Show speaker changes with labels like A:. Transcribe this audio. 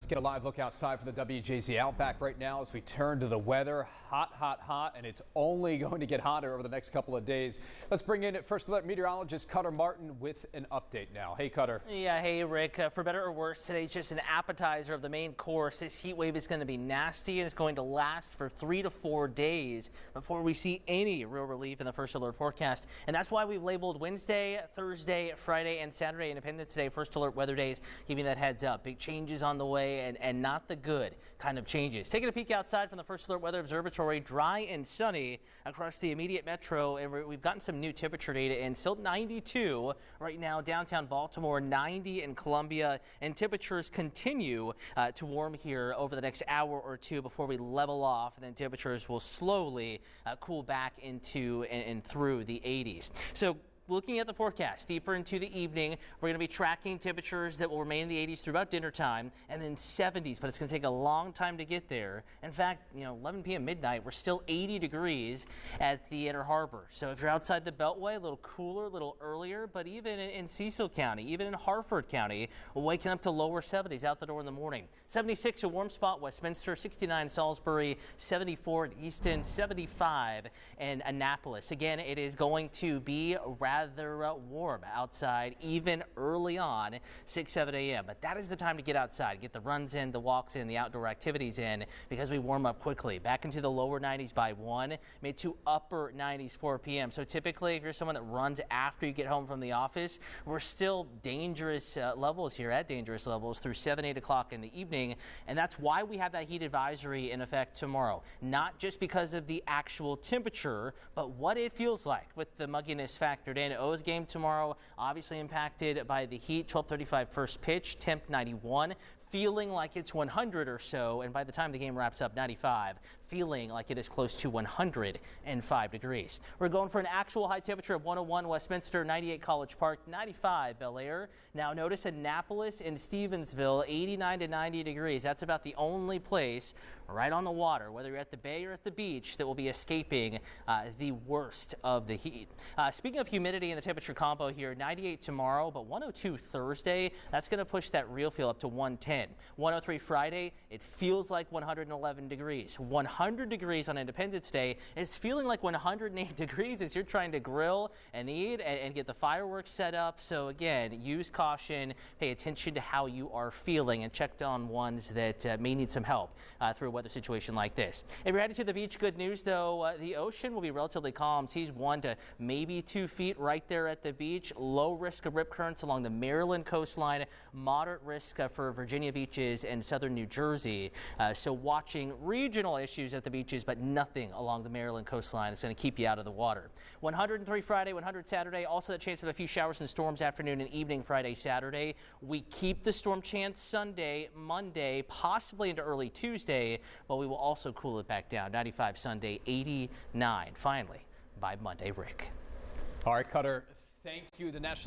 A: Get a live look outside from the WJZ Outback right now as we turn to the weather. Hot, hot, hot, and it's only going to get hotter over the next couple of days. Let's bring in First Alert meteorologist Cutter Martin with an update now. Hey, Cutter.
B: Yeah, hey, Rick. For better or worse, today's just an appetizer of the main course. This heat wave is going to be nasty, and it's going to last for 3 to 4 days before we see any real relief in the First Alert forecast. And that's why we've labeled Wednesday, Thursday, Friday, and Saturday Independence Day First Alert weather days, giving that heads up. Big changes on the way. And not the good kind of changes. Taking a peek outside from the First Alert Weather Observatory, dry and sunny across the immediate metro, and we've gotten some new temperature data in. Still 92 right now, downtown Baltimore, 90 in Columbia, and temperatures continue to warm here over the next hour or two before we level off, and then temperatures will slowly cool back into and through the 80s. So looking at the forecast deeper into the evening, we're going to be tracking temperatures that will remain in the 80s through about dinner time and then 70s, but it's going to take a long time to get there. In fact, 11 p.m. midnight, we're still 80 degrees at the Inner Harbor. So if you're outside the Beltway, a little cooler, a little earlier, but even in Cecil County, even in Harford County, we're waking up to lower 70s out the door in the morning. 76, a warm spot, Westminster, 69, Salisbury, 74 in Easton, 75 in Annapolis. Again, it is going to be rather warm outside even early on 6-7 a.m. But that is the time to get outside, get the runs in, the walks in, the outdoor activities in, because we warm up quickly. Back into the lower 90s by 1, mid to upper 90s 4 p.m. So typically if you're someone that runs after you get home from the office, we're still dangerous levels here, at dangerous levels through 7-8 o'clock in the evening. And that's why we have that heat advisory in effect tomorrow. Not just because of the actual temperature, but what it feels like with the mugginess factored in. O's game tomorrow, obviously impacted by the heat. 12:35 first pitch, temp 91. Feeling like it's 100 or so, and by the time the game wraps up, 95, feeling like it is close to 105 degrees. We're going for an actual high temperature of 101 Westminster, 98 College Park, 95 Bel Air. Now notice Annapolis and Stevensville, 89 to 90 degrees. That's about the only place right on the water, whether you're at the bay or at the beach, that will be escaping the worst of the heat. Speaking of humidity and the temperature combo here, 98 tomorrow, but 102 Thursday. That's going to push that real feel up to 110. 103 Friday, it feels like 111 degrees. 100 degrees on Independence Day. It's feeling like 108 degrees as you're trying to grill and eat and get the fireworks set up. So again, use caution, pay attention to how you are feeling, and check on ones that may need some help through a weather situation like this. If you're headed to the beach, good news though, the ocean will be relatively calm. Seas 1 to maybe 2 feet right there at the beach. Low risk of rip currents along the Maryland coastline. Moderate risk for Virginia beaches and southern New Jersey. So watching regional issues at the beaches, but nothing along the Maryland coastline that's going to keep you out of the water. 103 Friday, 100 Saturday. Also the chance of a few showers and storms afternoon and evening Friday, Saturday. We keep the storm chance Sunday, Monday, possibly into early Tuesday, but we will also cool it back down. 95 Sunday, 89 finally by Monday. Rick.
A: All right, Cutter. Thank you. The National